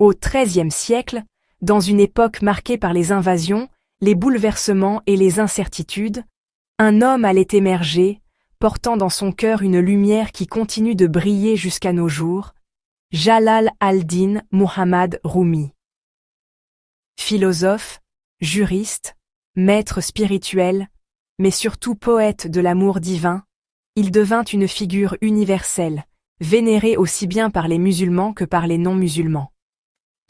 Au XIIIe siècle, dans une époque marquée par les invasions, les bouleversements et les incertitudes, un homme allait émerger, portant dans son cœur une lumière qui continue de briller jusqu'à nos jours, Jalal al-Din Muhammad Rumi. Philosophe, juriste, maître spirituel, mais surtout poète de l'amour divin, il devint une figure universelle, vénérée aussi bien par les musulmans que par les non-musulmans.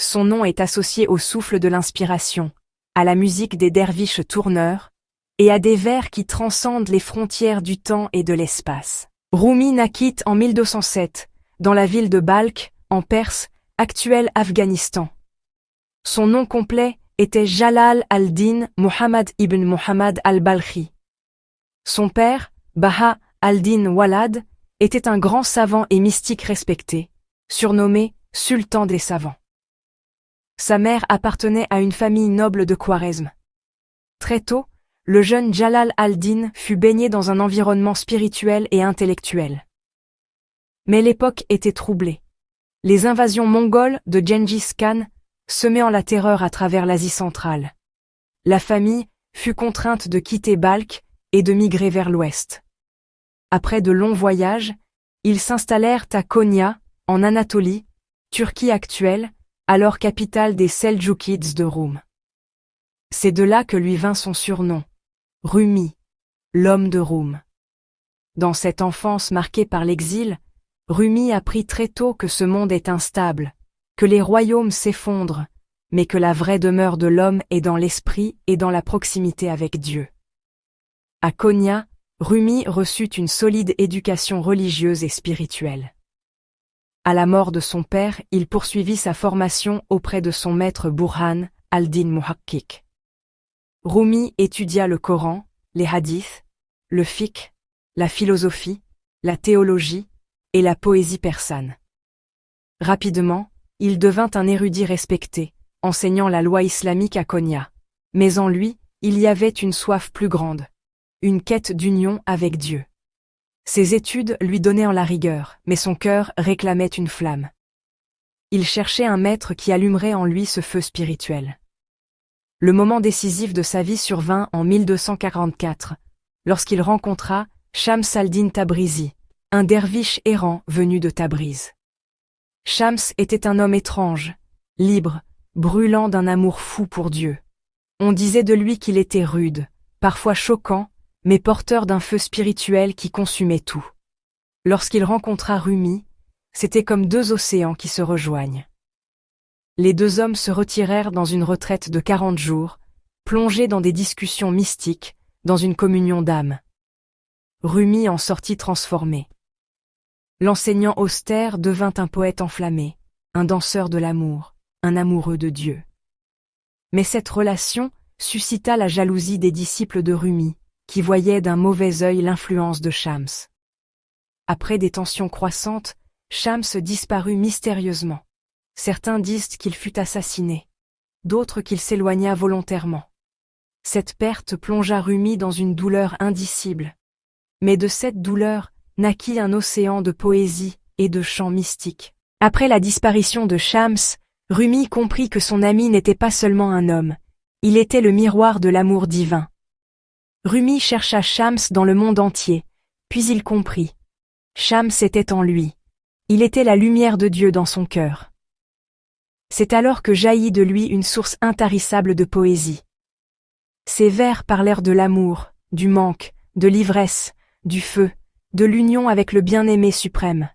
Son nom est associé au souffle de l'inspiration, à la musique des derviches tourneurs, et à des vers qui transcendent les frontières du temps et de l'espace. Rumi naquit en 1207, dans la ville de Balkh, en Perse, actuel Afghanistan. Son nom complet était Jalal al-Din Muhammad ibn Muhammad al-Balkhi. Son père, Baha al-Din Walad, était un grand savant et mystique respecté, surnommé Sultan des savants. Sa mère appartenait à une famille noble de Khwarezm. Très tôt, le jeune Jalal al-Din fut baigné dans un environnement spirituel et intellectuel. Mais l'époque était troublée. Les invasions mongoles de Gengis Khan semaient la terreur à travers l'Asie centrale. La famille fut contrainte de quitter Balkh et de migrer vers l'ouest. Après de longs voyages, ils s'installèrent à Konya, en Anatolie, Turquie actuelle, alors capitale des Seldjoukides de Roum. C'est de là que lui vint son surnom, Rumi, l'homme de Roum. Dans cette enfance marquée par l'exil, Rumi apprit très tôt que ce monde est instable, que les royaumes s'effondrent, mais que la vraie demeure de l'homme est dans l'esprit et dans la proximité avec Dieu. À Konya, Rumi reçut une solide éducation religieuse et spirituelle. À la mort de son père, il poursuivit sa formation auprès de son maître Burhan al-Din Muhakkik. Rumi étudia le Coran, les hadiths, le fiqh, la philosophie, la théologie et la poésie persane. Rapidement, il devint un érudit respecté, enseignant la loi islamique à Konya. Mais en lui, il y avait une soif plus grande, une quête d'union avec Dieu. Ses études lui donnaient la rigueur, mais son cœur réclamait une flamme. Il cherchait un maître qui allumerait en lui ce feu spirituel. Le moment décisif de sa vie survint en 1244, lorsqu'il rencontra Shams al-Din Tabrizi, un derviche errant venu de Tabriz. Shams était un homme étrange, libre, brûlant d'un amour fou pour Dieu. On disait de lui qu'il était rude, parfois choquant, mais porteur d'un feu spirituel qui consumait tout. Lorsqu'il rencontra Rumi, c'était comme deux océans qui se rejoignent. Les deux hommes se retirèrent dans une retraite de 40 jours, plongés dans des discussions mystiques, dans une communion d'âme. Rumi en sortit transformé. L'enseignant austère devint un poète enflammé, un danseur de l'amour, un amoureux de Dieu. Mais cette relation suscita la jalousie des disciples de Rumi, qui voyaient d'un mauvais œil l'influence de Shams. Après des tensions croissantes, Shams disparut mystérieusement. Certains disent qu'il fut assassiné, d'autres qu'il s'éloigna volontairement. Cette perte plongea Rumi dans une douleur indicible. Mais de cette douleur naquit un océan de poésie et de chants mystiques. Après la disparition de Shams, Rumi comprit que son ami n'était pas seulement un homme, il était le miroir de l'amour divin. Rumi chercha Shams dans le monde entier, puis il comprit. Shams était en lui. Il était la lumière de Dieu dans son cœur. C'est alors que jaillit de lui une source intarissable de poésie. Ses vers parlèrent de l'amour, du manque, de l'ivresse, du feu, de l'union avec le bien-aimé suprême.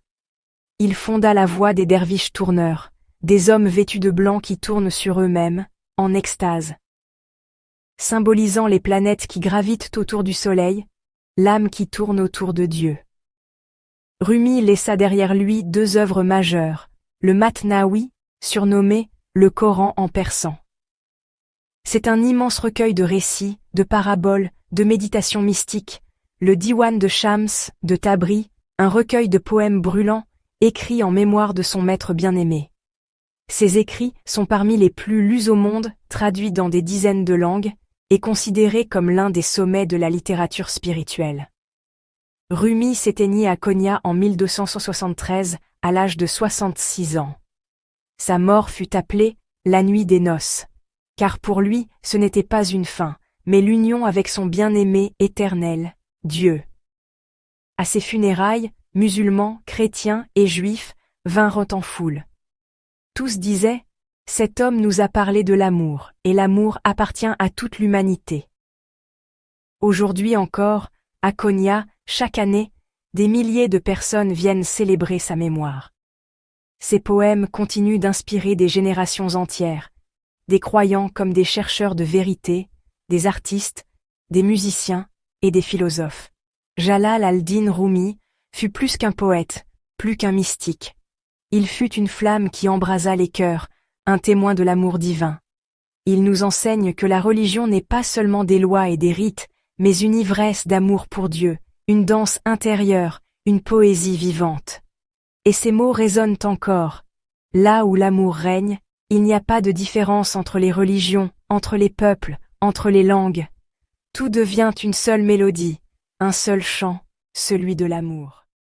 Il fonda la voix des derviches tourneurs, des hommes vêtus de blanc qui tournent sur eux-mêmes, en extase. Symbolisant les planètes qui gravitent autour du soleil, l'âme qui tourne autour de Dieu. Rumi laissa derrière lui deux œuvres majeures, le Matnawi, surnommé le Coran en persan. C'est un immense recueil de récits, de paraboles, de méditations mystiques, le Diwan de Shams, de Tabri, un recueil de poèmes brûlants, écrits en mémoire de son maître bien-aimé. Ces écrits sont parmi les plus lus au monde, traduits dans des dizaines de langues, et considérés comme l'un des sommets de la littérature spirituelle. Rumi s'éteignit à Konya en 1273, à l'âge de 66 ans. Sa mort fut appelée la nuit des noces, car pour lui ce n'était pas une fin, mais l'union avec son bien-aimé éternel, Dieu. À ses funérailles, musulmans, chrétiens et juifs vinrent en foule. Tous disaient « Cet homme nous a parlé de l'amour, et l'amour appartient à toute l'humanité. » Aujourd'hui encore, à Konya, chaque année, des milliers de personnes viennent célébrer sa mémoire. Ses poèmes continuent d'inspirer des générations entières, des croyants comme des chercheurs de vérité, des artistes, des musiciens et des philosophes. Jalal al-Din Rumi fut plus qu'un poète, plus qu'un mystique. Il fut une flamme qui embrasa les cœurs, un témoin de l'amour divin. Il nous enseigne que la religion n'est pas seulement des lois et des rites, mais une ivresse d'amour pour Dieu, une danse intérieure, une poésie vivante. Et ces mots résonnent encore. Là où l'amour règne, il n'y a pas de différence entre les religions, entre les peuples, entre les langues. Tout devient une seule mélodie, un seul chant, celui de l'amour.